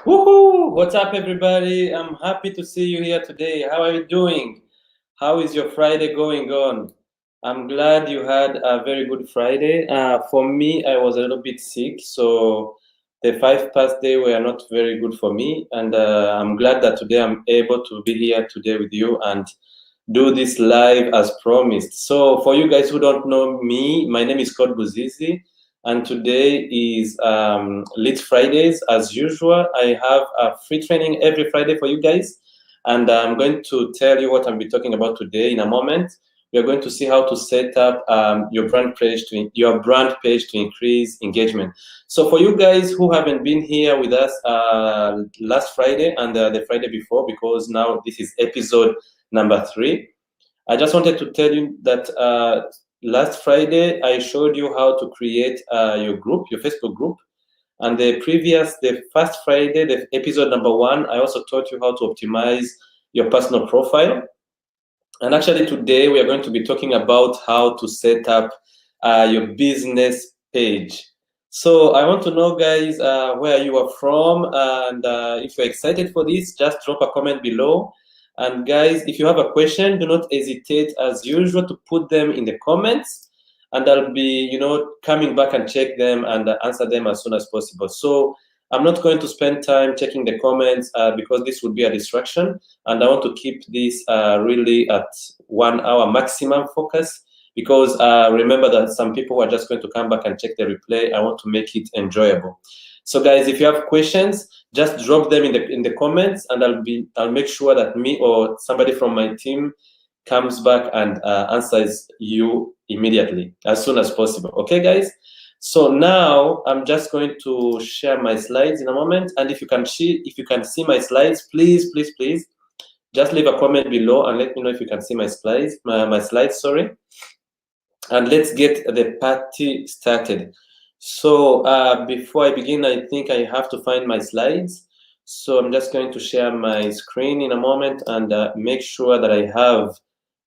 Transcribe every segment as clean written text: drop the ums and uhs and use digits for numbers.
Woohoo! What's up, everybody? I'm happy to see you here today. How are you doing? How is your Friday going on? I'm glad you had a very good Friday. For me, I was a little bit sick, so the 5 past day were not very good for me. And I'm glad that today I'm able to be here today with you and do this live as promised. So for you guys who don't know me, my name is Code Buzizi. And today is Lead Fridays. As usual, I have a free training every Friday for you guys. And I'm going to tell you what I'll be talking about today in a moment. We are going to see how to set up your brand page to increase engagement. So for you guys who haven't been here with us last Friday and the Friday before, because now this is episode number 3, I just wanted to tell you that last Friday, I showed you how to create your group, your Facebook group. And the first Friday, the episode number 1, I also taught you how to optimize your personal profile. And actually today, we are going to be talking about how to set up your business page. So I want to know, guys, where you are from. And if you're excited for this, just drop a comment below. And guys, if you have a question, do not hesitate as usual to put them in the comments, and I'll be, coming back and check them and answer them as soon as possible. So I'm not going to spend time checking the comments because this would be a distraction, and I want to keep this really at 1 hour maximum focus, because remember that some people are just going to come back and check the replay. I want to make it enjoyable. So guys, if you have questions, just drop them in the comments, and I'll make sure that me or somebody from my team comes back and answers you immediately as soon as possible. Okay, guys? So now I'm just going to share my slides in a moment, and if you can see my slides, please just leave a comment below and let me know if you can see my slides. My slides, sorry. And let's get the party started. So before I begin, I think I have to find my slides. So I'm just going to share my screen in a moment and make sure that I have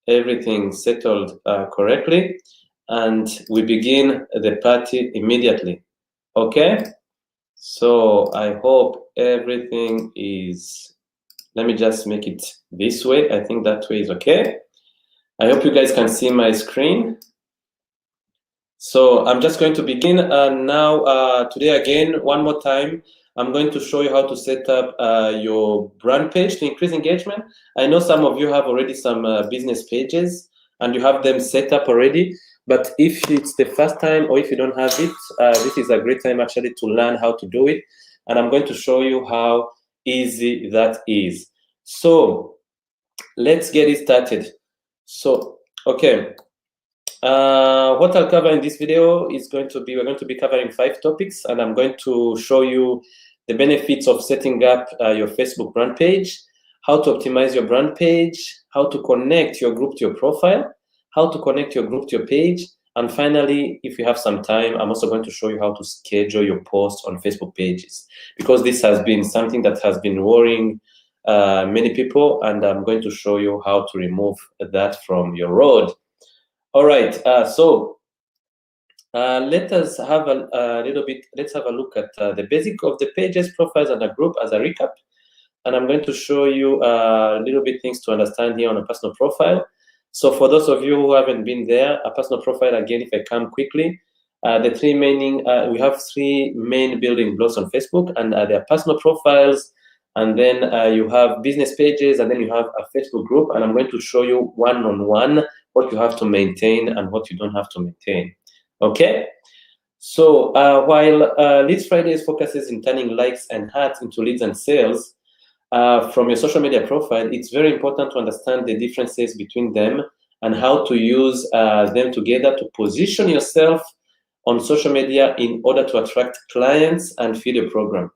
everything settled correctly. And we begin the party immediately. Okay? So I hope everything is, let me just make it this way. I think that way is okay. I hope you guys can see my screen. So I'm just going to begin now. Today again, one more time, I'm going to show you how to set up your brand page to increase engagement. I know some of you have already some business pages and you have them set up already, but if it's the first time or if you don't have it, this is a great time actually to learn how to do it. And I'm going to show you how easy that is. So let's get it started. So, okay. What I'll cover in this video is we're going to be covering 5 topics, and I'm going to show you the benefits of setting up your Facebook brand page, how to optimize your brand page, how to connect your group to your profile, how to connect your group to your page, and finally, if you have some time, I'm also going to show you how to schedule your posts on Facebook pages, because this has been something that has been worrying many people, and I'm going to show you how to remove that from your road. All right, so let us have let's have a look at the basic of the pages, profiles, and a group as a recap. And I'm going to show you a little bit things to understand here on a personal profile. So for those of you who haven't been there, a personal profile, again, if I come quickly, we have 3 main building blocks on Facebook, and they are personal profiles, and then you have business pages, and then you have a Facebook group, and I'm going to show you one-on-one what you have to maintain and what you don't have to maintain. Okay? So while Leads Fridays focuses in turning likes and hearts into leads and sales from your social media profile, it's very important to understand the differences between them and how to use them together to position yourself on social media in order to attract clients and feed your program.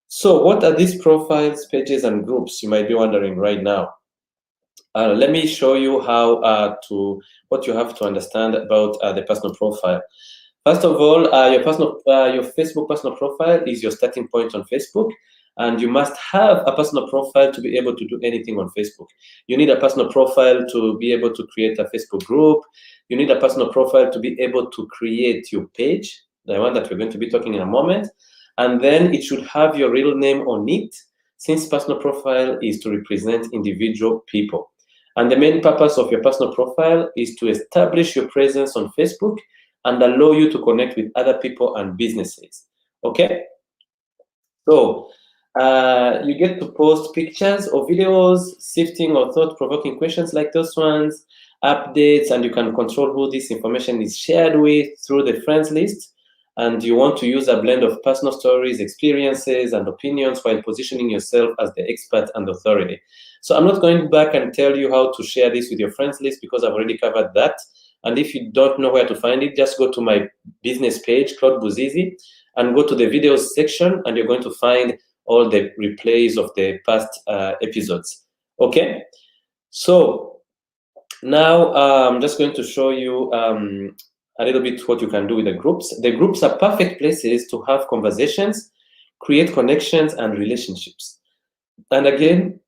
So what are these profiles, pages, and groups? You might be wondering right now. Let me show you what you have to understand about the personal profile. First of all, your Facebook personal profile is your starting point on Facebook, and you must have a personal profile to be able to do anything on Facebook. You need a personal profile to be able to create a Facebook group. You need a personal profile to be able to create your page, the one that we're going to be talking in a moment. and then it should have your real name on it, since personal profile is to represent individual people. And the main purpose of your personal profile is to establish your presence on Facebook and allow you to connect with other people and businesses. Okay? So you get to post pictures or videos, sifting or thought-provoking questions like those ones, updates, and you can control who this information is shared with through the friends list. And you want to use a blend of personal stories, experiences, and opinions while positioning yourself as the expert and authority. So I'm not going back and tell you how to share this with your friends list because I've already covered that. And if you don't know where to find it, just go to my business page, Claude Buzizi, and go to the videos section, and you're going to find all the replays of the past episodes. Okay? So now I'm just going to show you a little bit what you can do with the groups. The groups are perfect places to have conversations, create connections, and relationships. And again,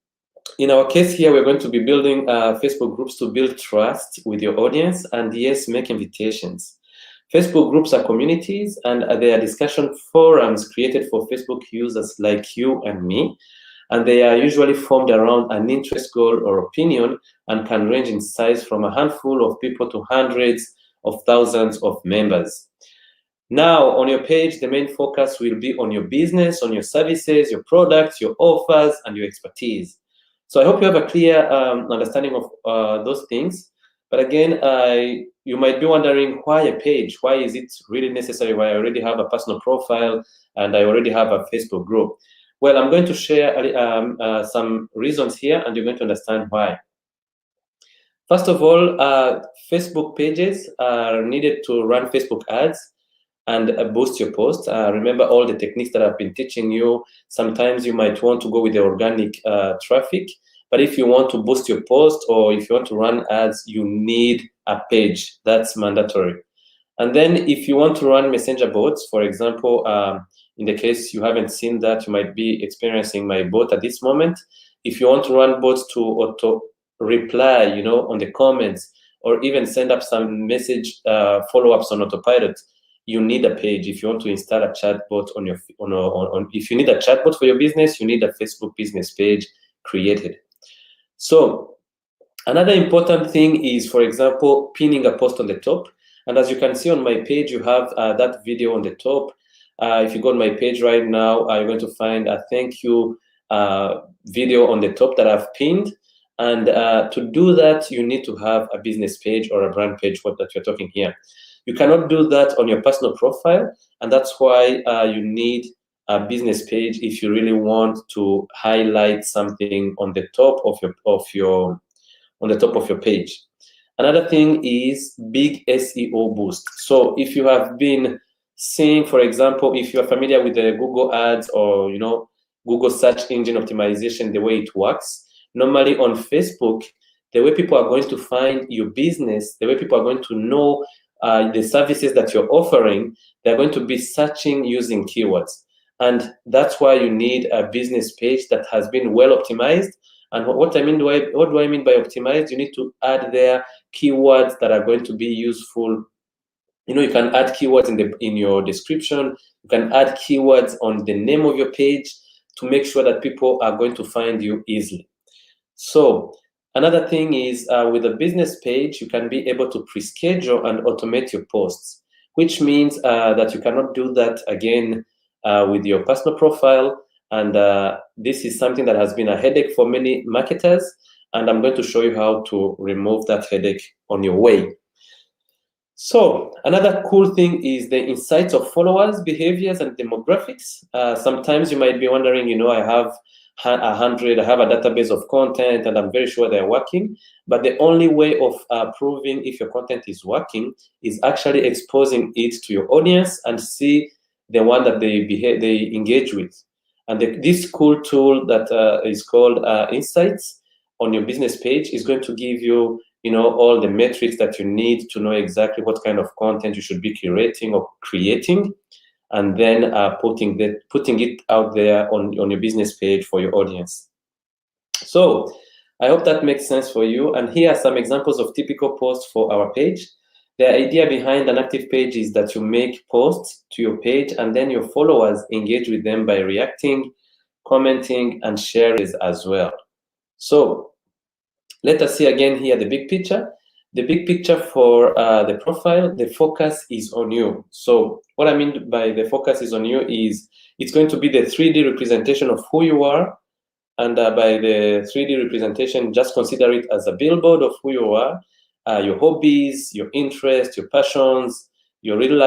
in our case here, we're going to be building Facebook groups to build trust with your audience and, yes, make invitations. Facebook groups are communities, and they are discussion forums created for Facebook users like you and me. And they are usually formed around an interest, goal, or opinion, and can range in size from a handful of people to hundreds of thousands of members. Now, on your page, the main focus will be on your business, on your services, your products, your offers, and your expertise. So I hope you have a clear understanding of those things. But again, you might be wondering, why a page? Why is it really necessary? Why I already have a personal profile and I already have a Facebook group? Well, I'm going to share some reasons here, and you're going to understand why. First of all, Facebook pages are needed to run Facebook ads and boost your post. Remember all the techniques that I've been teaching you. Sometimes you might want to go with the organic traffic, but if you want to boost your post or if you want to run ads, you need a page. That's mandatory. And then if you want to run messenger bots, for example, in the case you haven't seen that, you might be experiencing my bot at this moment. If you want to run bots to auto reply, on the comments, or even send up some message follow-ups on autopilot, you need a page. If you want to install a chatbot if you need a chatbot for your business, you need a Facebook business page created. So another important thing is, for example, pinning a post on the top. And as you can see on my page, you have that video on the top. If you go on my page right now, you're going to find a thank you video on the top that I've pinned. And to do that, you need to have a business page or a brand page, that you're talking here. You cannot do that on your personal profile, and that's why you need a business page if you really want to highlight something on the top of your page. Another thing is big SEO boost. So if you have been seeing, for example, if you are familiar with the Google Ads or Google search engine optimization, the way it works, normally on Facebook, the way people are going to find your business, the way people are going to know the services that you're offering, they're going to be searching using keywords. And that's why you need a business page that has been well optimized. And what do I mean by optimized? You need to add there keywords that are going to be useful. You can add keywords in your description. You can add keywords on the name of your page to make sure that people are going to find you easily. So another thing is with a business page, you can be able to pre-schedule and automate your posts, which means that you cannot do that again with your personal profile. And this is something that has been a headache for many marketers, and I'm going to show you how to remove that headache on your way. So another cool thing is the insights of followers, behaviors, and demographics. Sometimes you might be wondering, I have I have a database of content, and I'm very sure they're working. But the only way of proving if your content is working is actually exposing it to your audience and see the one that they engage with. And this cool tool that is called Insights on your business page is going to give you, all the metrics that you need to know exactly what kind of content you should be curating or creating, and then putting it out there on your business page for your audience. So I hope that makes sense for you. And here are some examples of typical posts for our page. The idea behind an active page is that you make posts to your page and then your followers engage with them by reacting, commenting, and sharing as well. So let us see again here the big picture. The big picture for the profile, the focus is on you. So what I mean by the focus is on you is it's going to be the 3D representation of who you are. And by the 3D representation, just consider it as a billboard of who you are, your hobbies, your interests, your passions, your real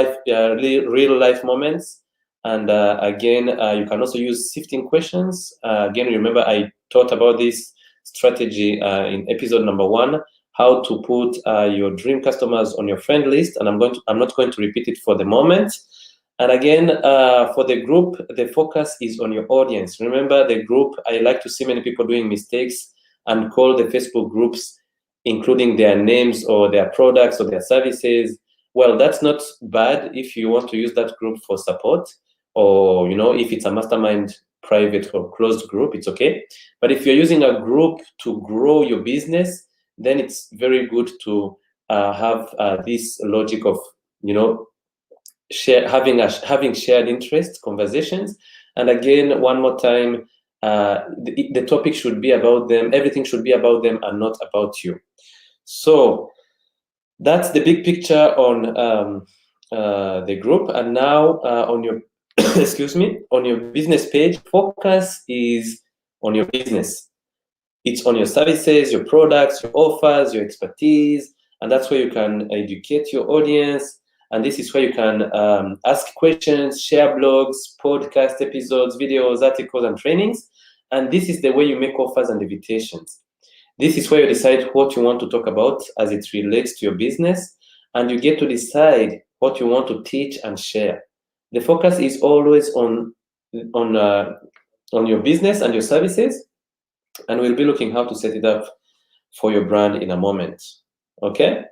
life moments. And again, you can also use sifting questions. Again, remember I taught about this strategy in episode number 1, how to put your dream customers on your friend list. And I'm not going to repeat it for the moment. And again, for the group, the focus is on your audience. Remember the group, I like to see many people doing mistakes and call the Facebook groups, including their names or their products or their services. Well, that's not bad if you want to use that group for support, or if it's a mastermind private or closed group, it's okay. But if you're using a group to grow your business, then it's very good to have this logic of, having shared interest conversations. And again, one more time, the topic should be about them. Everything should be about them and not about you. So that's the big picture on the group. And now on your excuse me, on your business page, focus is on your business. It's on your services, your products, your offers, your expertise, and that's where you can educate your audience. And this is where you can ask questions, share blogs, podcast episodes, videos, articles, and trainings. And this is the way you make offers and invitations. This is where you decide what you want to talk about as it relates to your business, and you get to decide what you want to teach and share. The focus is always on your business and your services, and we'll be looking how to set it up for your brand in a moment. Okay?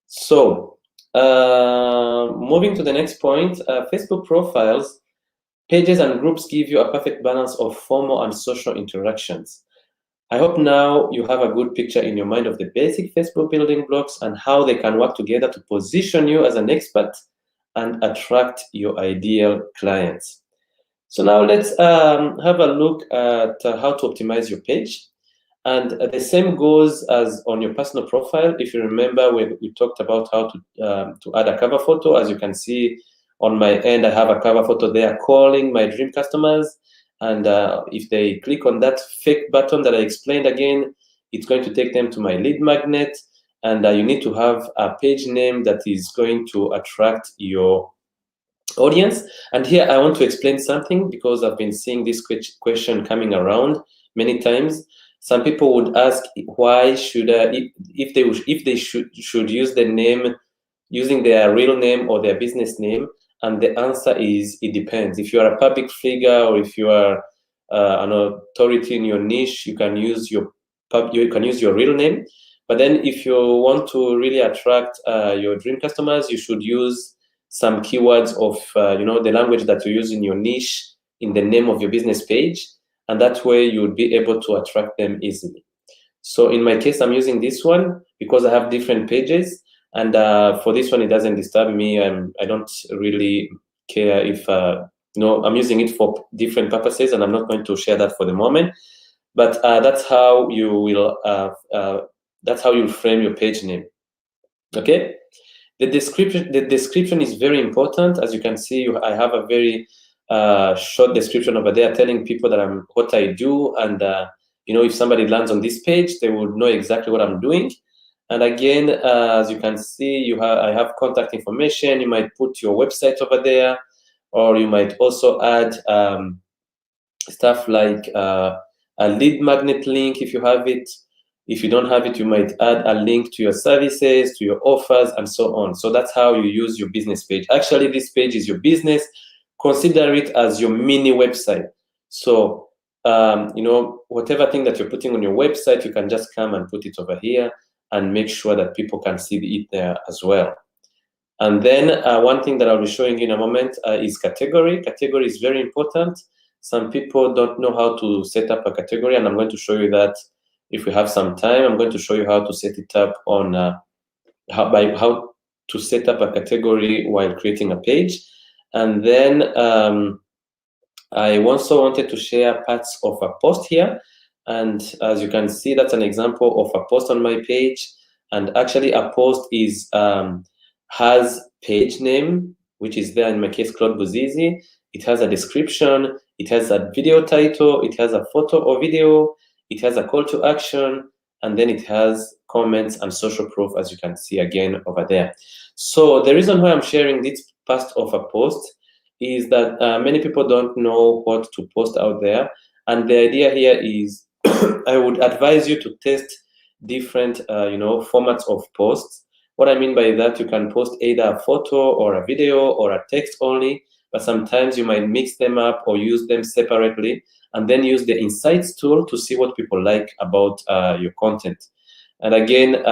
So, moving to the next point, Facebook profiles, pages, and groups give you a perfect balance of formal and social interactions. I hope now you have a good picture in your mind of the basic Facebook building blocks and how they can work together to position you as an expert and attract your ideal clients. So now let's have a look at how to optimize your page. And the same goes as on your personal profile. If you remember, we talked about how to add a cover photo. As you can see on my end, I have a cover photo there calling my dream customers. And if they click on that fake button that I explained again, it's going to take them to my lead magnet. And you need to have a page name that is going to attract your audience. And here I want to explain something, because I've been seeing this question coming around many times. Some people would ask, why should if they should use the name, using their real name or their business name? And the answer is, it depends. If you are a public figure or if you are an authority in your niche, you can use your real name. But then if you want to really attract your dream customers, you should use some keywords of the language that you use in your niche in the name of your business page, and that way you would be able to attract them easily. So in my case, I'm using this one because I have different pages, and for this one, it doesn't disturb me. I don't really care if I'm using it for different purposes, and I'm not going to share that for the moment. But that's how you will frame your page name. Okay. The description is very important. As you can see, I have a very short description over there telling people that what I do, and if somebody lands on this page, they would know exactly what I'm doing. And again, as you can see, I have contact information. You might put your website over there, or you might also add stuff like a lead magnet link if you have it. If you don't have it, you might add a link to your services, to your offers, and so on. So that's how you use your business page. Actually, this page is your business. Consider it as your mini website. So, whatever thing that you're putting on your website, you can just come and put it over here and make sure that people can see it there as well. And then one thing that I'll be showing you in a moment is category. Category is very important. Some people don't know how to set up a category, and I'm going to show you that. If we have some time, I'm going to show you how to set it up on how to set up a category while creating a page. And then I also wanted to share parts of a post here. And as you can see, that's an example of a post on my page. And actually a post is has page name, which is there in my case, Claude Buzizi. It has a description, it has a video title, it has a photo or video, it has a call to action, and then it has comments and social proof, as you can see again over there. So the reason why I'm sharing this part of a post is that many people don't know what to post out there. And the idea here is I would advise you to test different formats of posts. What I mean by that, you can post either a photo or a video or a text only, but sometimes you might mix them up or use them separately, and then use the insights tool to see what people like about your content. And again,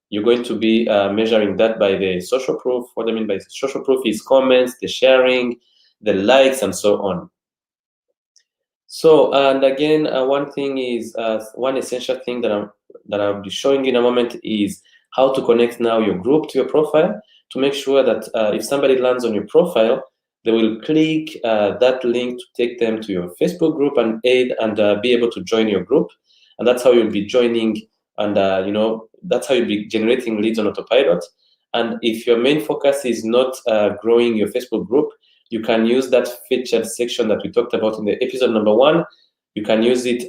you're going to be measuring that by the social proof. What I mean by social proof is comments, the sharing, the likes, and so on. So, and again, one thing is, one essential thing that I'll be showing you in a moment is how to connect now your group to your profile to make sure that if somebody lands on your profile, they will click that link to take them to your Facebook group and be able to join your group. And that's how you'll be joining, and that's how you'll be generating leads on autopilot. And if your main focus is not growing your Facebook group, you can use that featured section that we talked about in the episode number 1. You can use it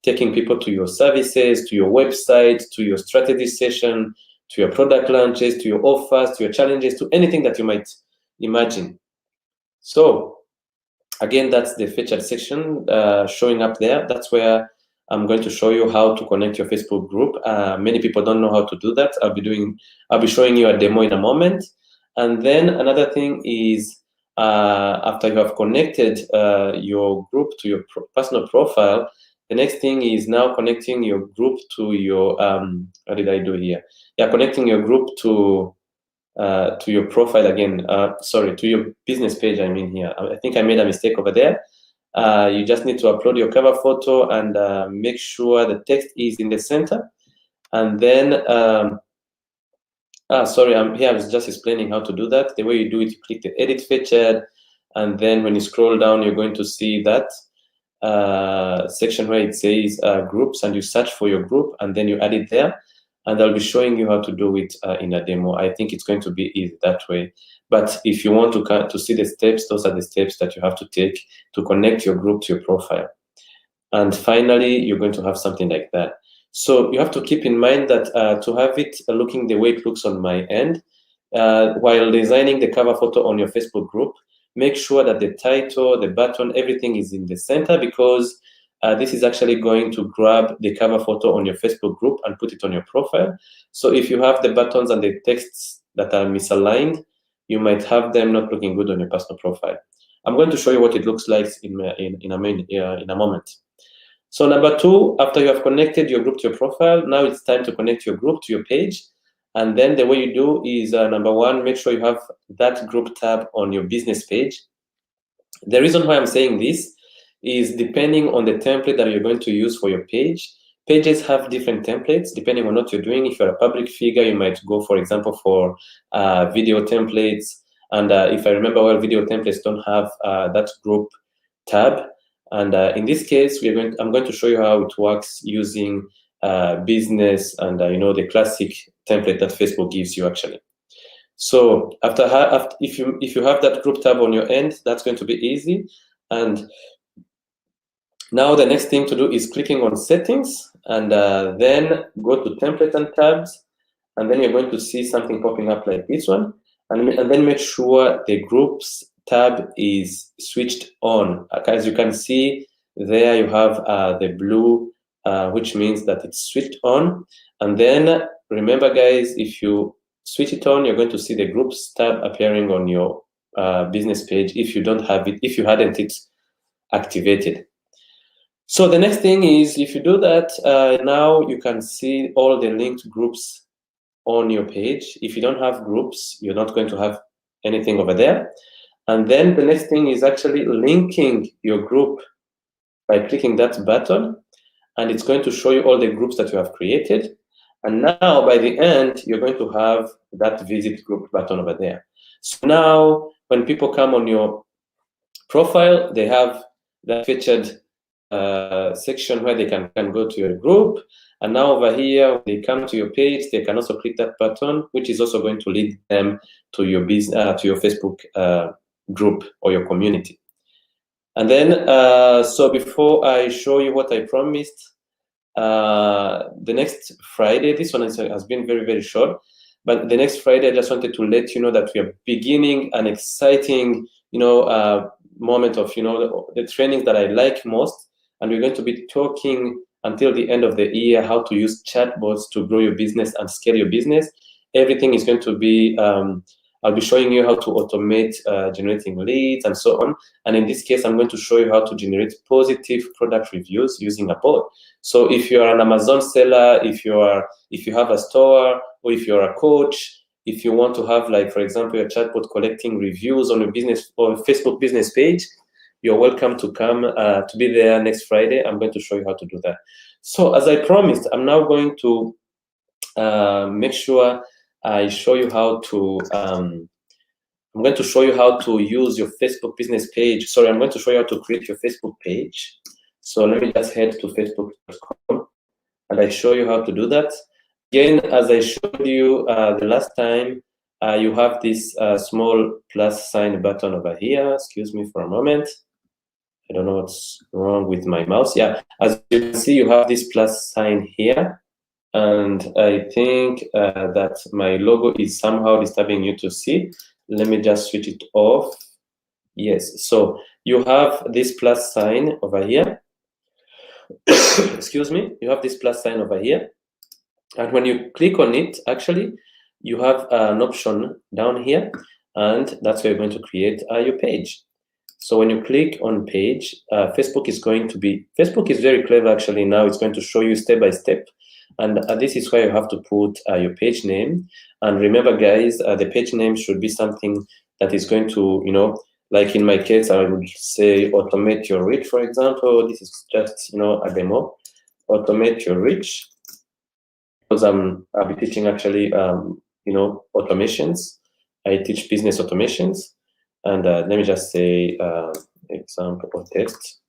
taking people to your services, to your website, to your strategy session, to your product launches, to your offers, to your challenges, to anything that you might imagine. So again, that's the featured section showing up there. That's where I'm going to show you how to connect your Facebook group. Many people don't know how to do that. I'll be showing you a demo in a moment. And then another thing is, after you have connected your group to your personal profile, the next thing is now connecting your group to your what did I do here? Yeah, connecting your group to your profile again. Sorry, to your business page. I mean here. I think I made a mistake over there. You just need to upload your cover photo and make sure the text is in the center. And then sorry, I'm here. I was just explaining how to do that. The way you do it, you click the edit featured, and then when you scroll down, you're going to see that section where it says groups, and you search for your group, and then you add it there. And I'll be showing you how to do it in a demo. I think it's going to be easy that way. But if you want to see the steps, those are the steps that you have to take to connect your group to your profile. And finally, you're going to have something like that. So you have to keep in mind that to have it looking the way it looks on my end, while designing the cover photo on your Facebook group, make sure that the title, the button, everything is in the center, because this is actually going to grab the cover photo on your Facebook group and put it on your profile. So if you have the buttons and the texts that are misaligned, you might have them not looking good on your personal profile. I'm going to show you what it looks like in a moment. So number 2, after you have connected your group to your profile, now it's time to connect your group to your page. And then the way you do is, number 1, make sure you have that group tab on your business page. The reason why I'm saying this is depending on the template that you're going to use for your page. Pages have different templates depending on what you're doing. If you're a public figure, you might go, for example, for video templates. And if I remember well, video templates don't have that group tab. And in this case, I'm going to show you how it works using business and the classic template that Facebook gives you actually. So if you have that group tab on your end, that's going to be easy. And now the next thing to do is clicking on settings, and then go to template and tabs, and then you're going to see something popping up like this one, and then make sure the groups tab is switched on. As you can see there, you have the blue, which means that it's switched on. And then remember, guys, if you switch it on, you're going to see the groups tab appearing on your business page if you don't have it, if you hadn't it activated. So the next thing is, if you do that, now you can see all the linked groups on your page. If you don't have groups, you're not going to have anything over there. And then the next thing is actually linking your group by clicking that button, and it's going to show you all the groups that you have created. And now by the end, you're going to have that visit group button over there. So now when people come on your profile, they have that featured section where they can go to your group. And now over here, when they come to your page, they can also click that button, which is also going to lead them to your business, to your Facebook group or your community. And then, so before I show you what I promised, the next Friday, this one has been very, very short, but the next Friday, I just wanted to let you know that we are beginning an exciting, moment of, the training that I like most. And we're going to be talking until the end of the year how to use chatbots to grow your business and scale your business. Everything is going to be, I'll be showing you how to automate generating leads and so on. And in this case, I'm going to show you how to generate positive product reviews using a bot. So if you're an Amazon seller, if you have a store, or if you're a coach, if you want to have, like, for example, a chatbot collecting reviews on your business or Facebook business page, you're welcome to come to be there next Friday. I'm going to show you how to do that. So as I promised, I'm now going to make sure I show you how to, I'm going to show you how to use your Facebook business page. Sorry, I'm going to show you how to create your Facebook page. So let me just head to facebook.com and I show you how to do that. Again, as I showed you the last time, you have this small plus sign button over here. Excuse me for a moment. I don't know what's wrong with my mouse. Yeah, as you can see, you have this plus sign here. And I think that my logo is somehow disturbing you to see. Let me just switch it off. Yes, so you have this plus sign over here. Excuse me, you have this plus sign over here. And when you click on it, actually, you have an option down here, and that's where you're going to create your page. So when you click on page, Facebook is very clever actually. Now it's going to show you step by step. And this is where you have to put your page name. And remember, guys, the page name should be something that is going to, like in my case, I would say automate your reach, for example. This is just, a demo. Automate your reach. Because I'll be teaching actually, automations. I teach business automations. And let me just say example or test.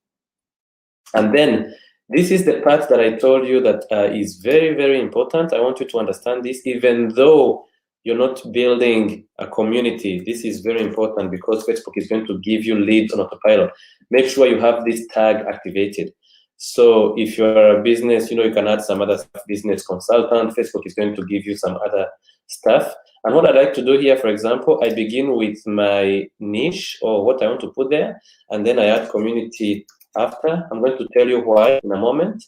And then this is the part that I told you that is very, very important. I want you to understand this, even though you're not building a community. This is very important because Facebook is going to give you leads on autopilot. Make sure you have this tag activated. So if you're a business, you can add some other stuff, business consultant. Facebook is going to give you some other stuff. And what I like to do here, for example, I begin with my niche or what I want to put there, and then I add community after. I'm going to tell you why in a moment.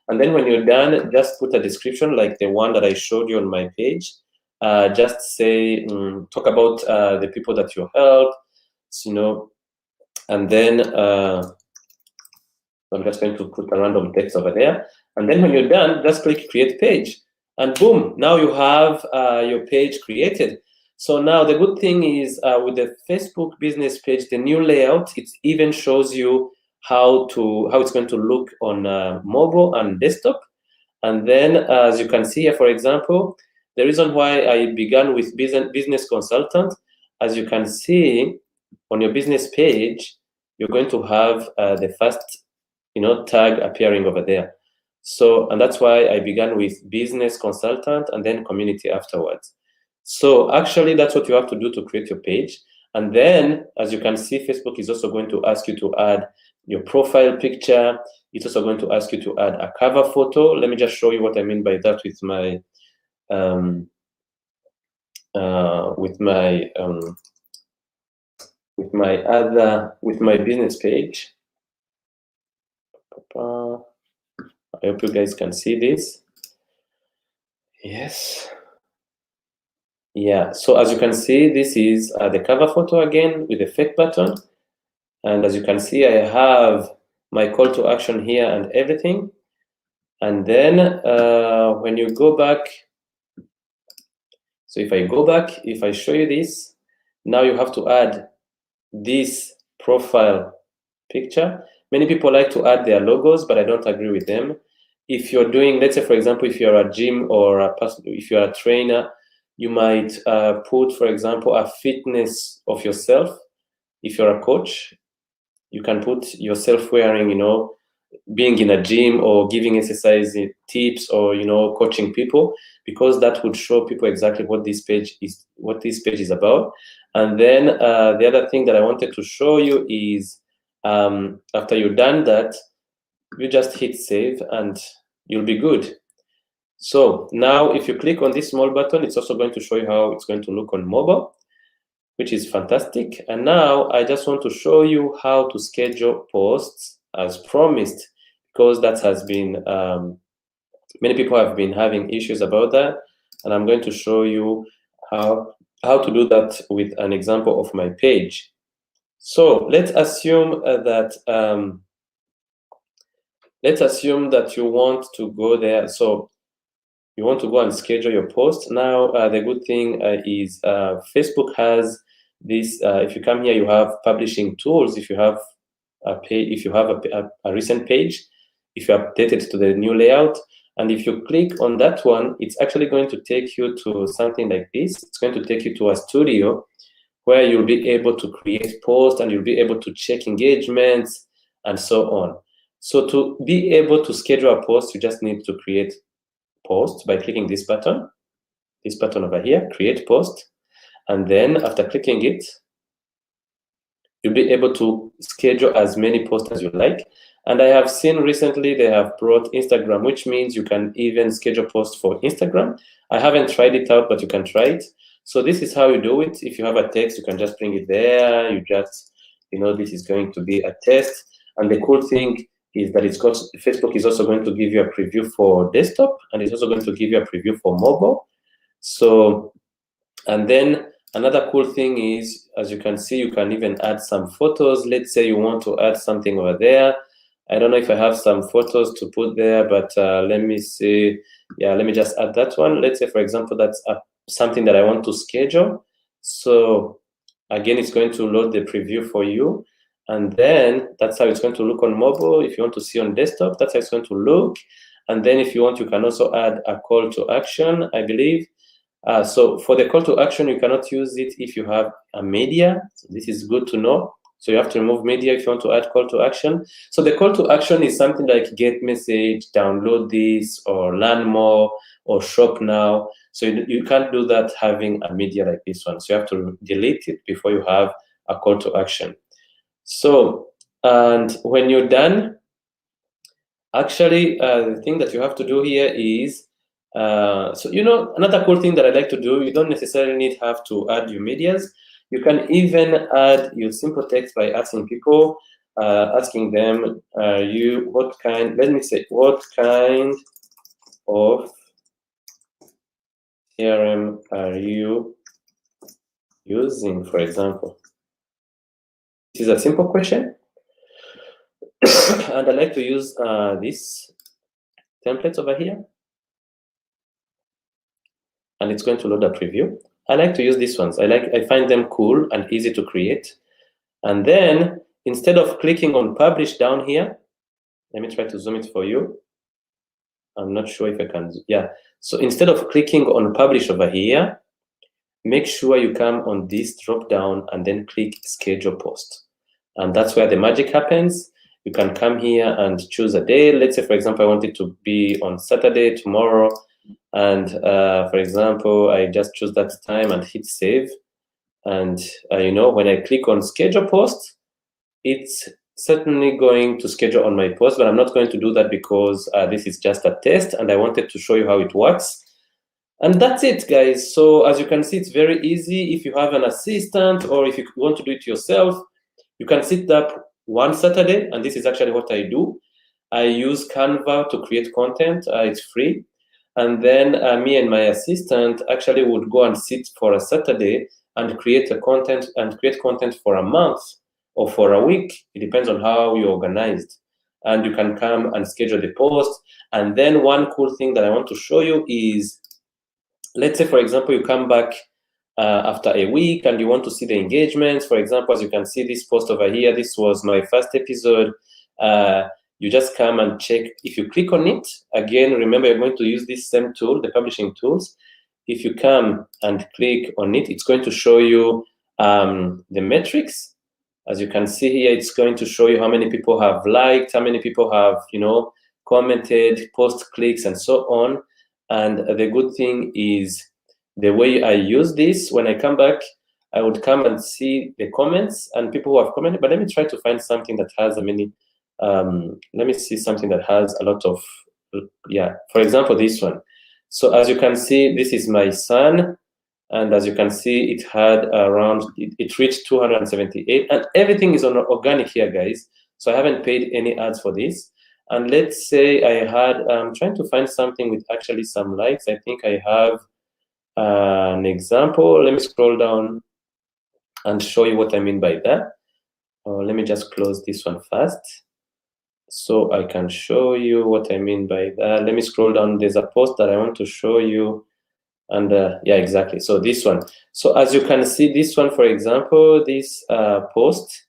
And then when you're done, just put a description like the one that I showed you on my page. Just say, talk about the people that you help, and then I'm just going to put a random text over there. And then when you're done, just click create page. And boom, now you have your page created. So now the good thing is with the Facebook business page, the new layout, it even shows you how it's going to look on mobile and desktop. And then as you can see here, for example, the reason why I began with business consultant, as you can see on your business page, you're going to have the first tag appearing over there. So, and that's why I began with business consultant and then community afterwards. So actually that's what you have to do to create your page. And then, as you can see, Facebook is also going to ask you to add your profile picture. It's also going to ask you to add a cover photo. Let me just show you what I mean by that with my business page. I hope you guys can see this. Yes. Yeah, so as you can see, this is the cover photo again with the fake button. And as you can see, I have my call to action here and everything. And then when you go back, so if I go back, if I show you this, now you have to add this profile picture. Many people like to add their logos, but I don't agree with them. if you're doing, let's say, for example, if you're a gym or a person, if you're a trainer, you might put, for example, a fitness of yourself. If you're a coach, you can put yourself wearing, you know, being in a gym or giving exercise tips or, you know, coaching people, because that would show people exactly what this page is about. And then the other thing that I wanted to show you is after you've done that, you just hit save and you'll be good. So now if you click on this small button, it's also going to show you how it's going to look on mobile, which is fantastic. And now I just want to show you how to schedule posts as promised, because that has been, many people have been having issues about that. And I'm going to show you how to do that with an example of my page. So let's assume that you want to go there. So you want to go and schedule your post. Now, the good thing is Facebook has this. If you come here, you have publishing tools. If you have a recent page, if you update it to the new layout, and if you click on that one, it's actually going to take you to something like this. It's going to take you to a studio where you'll be able to create posts and you'll be able to check engagements and so on. So to be able to schedule a post, you just need to create post by clicking this button over here, create post. And then after clicking it, you'll be able to schedule as many posts as you like. And I have seen recently they have brought Instagram, which means you can even schedule posts for Instagram. I haven't tried it out, but you can try it. So this is how you do it. If you have a text, you can just bring it there. You just, you know, this is going to be a test. And the cool thing is that Facebook is also going to give you a preview for desktop, and it's also going to give you a preview for mobile. So, and then another cool thing is, as you can see, you can even add some photos. Let's say you want to add something over there. I don't know if I have some photos to put there, but let me see. Yeah, let me just add that one. Let's say, for example, that's something that I want to schedule. So again, it's going to load the preview for you. And then that's how it's going to look on mobile. If you want to see on desktop, that's how it's going to look. And then if you want, you can also add a call to action, I believe. So for the call to action, you cannot use it if you have a media. So this is good to know. So you have to remove media if you want to add call to action. So the call to action is something like get message, download this, or learn more, or shop now. So you can't do that having a media like this one. So you have to delete it before you have a call to action. So, and when you're done, actually, the thing that you have to do here is, so, you know, another cool thing that I like to do, you don't necessarily have to add your medias. You can even add your simple text by asking people, asking them, what kind of CRM are you using, for example? This is a simple question. And I like to use this template over here. And it's going to load a preview. I like to use these ones. I find them cool and easy to create. And then instead of clicking on publish down here, let me try to zoom it for you. I'm not sure if I can, yeah. So instead of clicking on publish over here, make sure you come on this drop down and then click schedule post. And that's where the magic happens. You can come here and choose a day. Let's say, for example, I want it to be on Saturday, tomorrow. And for example, I just choose that time and hit save. And you know, when I click on schedule post, it's certainly going to schedule on my post, but I'm not going to do that because this is just a test and I wanted to show you how it works. And that's it, guys. So as you can see, it's very easy. If you have an assistant or if you want to do it yourself, you can sit up one Saturday, and this is actually what I do. I use Canva to create content. It's free. And then me and my assistant actually would go and sit for a Saturday and create content for a month or for a week. It depends on how you're organized. And you can come and schedule the post. And then one cool thing that I want to show you is, let's say, for example, you come back after a week and you want to see the engagements. For example, as you can see this post over here, this was my first episode. you just come and check. If you click on it, again, remember you're going to use this same tool, the publishing tools. If you come and click on it, it's going to show you the metrics. As you can see here, it's going to show you how many people have liked, how many people have, commented, post clicks, and so on. And the good thing is the way I use this, when I come back, I would come and see the comments and people who have commented. But let me try to find something that has let me see something that has a lot of, for example, this one. So as you can see, this is my son. And as you can see, it had around, it reached 278. And everything is on organic here, guys. So I haven't paid any ads for this. And let's say I had, I'm trying to find something with actually some likes. I think I have an example. Let me scroll down and show you what I mean by that. Let me just close this one first, so I can show you what I mean by that. Let me scroll down. There's a post that I want to show you. And yeah, exactly. So this one. So as you can see, this one, for example, this post,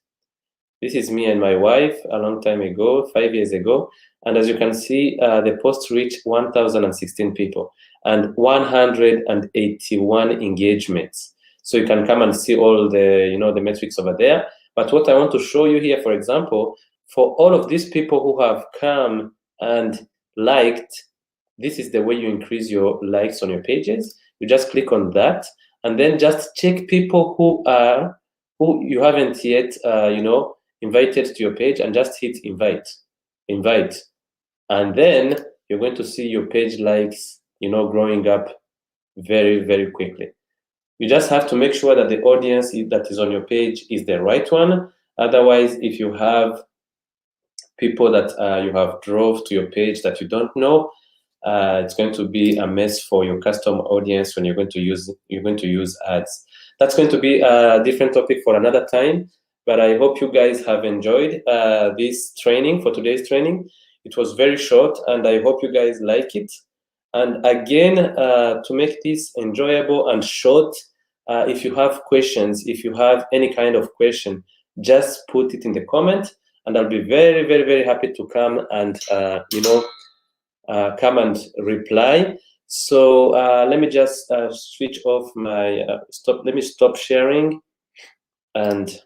this is me and my wife a long time ago, 5 years ago. And as you can see, the post reached 1,016 people and 181 engagements. So you can come and see all the, the metrics over there. But what I want to show you here, for example, for all of these people who have come and liked, this is the way you increase your likes on your pages. You just click on that and then just check people who you haven't yet, invited to your page, and just hit invite. And then you're going to see your page likes, growing up very, very quickly. You just have to make sure that the audience that is on your page is the right one. Otherwise, if you have people that you have drove to your page that you don't know, it's going to be a mess for your custom audience when you're going to use ads. That's going to be a different topic for another time. But I hope you guys have enjoyed this training, for today's training. It was very short, and I hope you guys like it. And again, to make this enjoyable and short, if you have questions, if you have any kind of question, just put it in the comment, and I'll be very, very, very happy to come and come and reply. So let me just switch off my let me stop sharing. And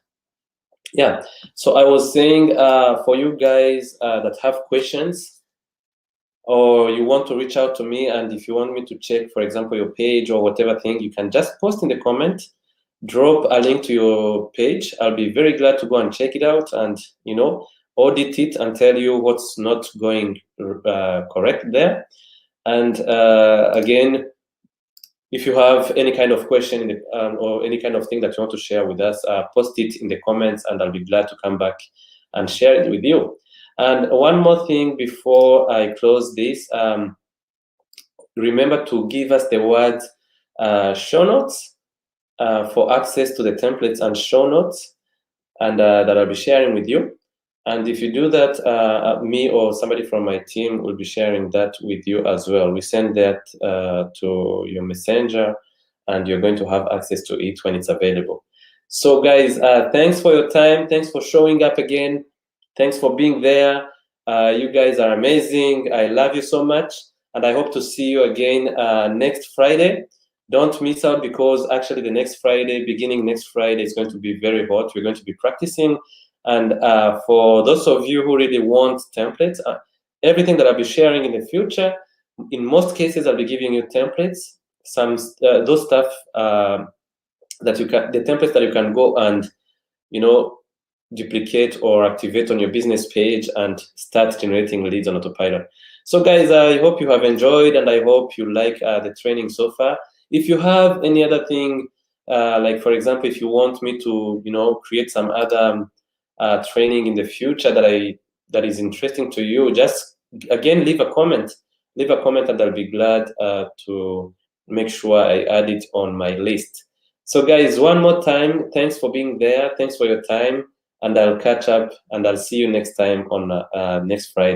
yeah, so I was saying, for you guys that have questions, or you want to reach out to me, and if you want me to check, for example, your page or whatever thing, you can just post in the comment, drop a link to your page. I'll be very glad to go and check it out and, audit it and tell you what's not going correct there. And again, if you have any kind of question or any kind of thing that you want to share with us, post it in the comments, and I'll be glad to come back and share it with you. And one more thing before I close this, remember to give us the word show notes for access to the templates and show notes, and that I'll be sharing with you. And if you do that, me or somebody from my team will be sharing that with you as well. We send that to your messenger, and you're going to have access to it when it's available. So guys, thanks for your time. Thanks for showing up again. Thanks for being there. You guys are amazing. I love you so much. And I hope to see you again next Friday. Don't miss out, because actually the next Friday, beginning next Friday, is going to be very hot. We're going to be practicing. And for those of you who really want templates, everything that I'll be sharing in the future, in most cases, I'll be giving you templates, those stuff that you can, the templates that you can go and, duplicate or activate on your business page and start generating leads on autopilot. So guys, I hope you have enjoyed, and I hope you like the training so far. If you have any other thing, like for example, if you want me to, create some other training in the future that is interesting to you, just again leave a comment, and I'll be glad to make sure I add it on my list. So guys, one more time, thanks for being there, thanks for your time, and I'll catch up, and I'll see you next time on next Friday.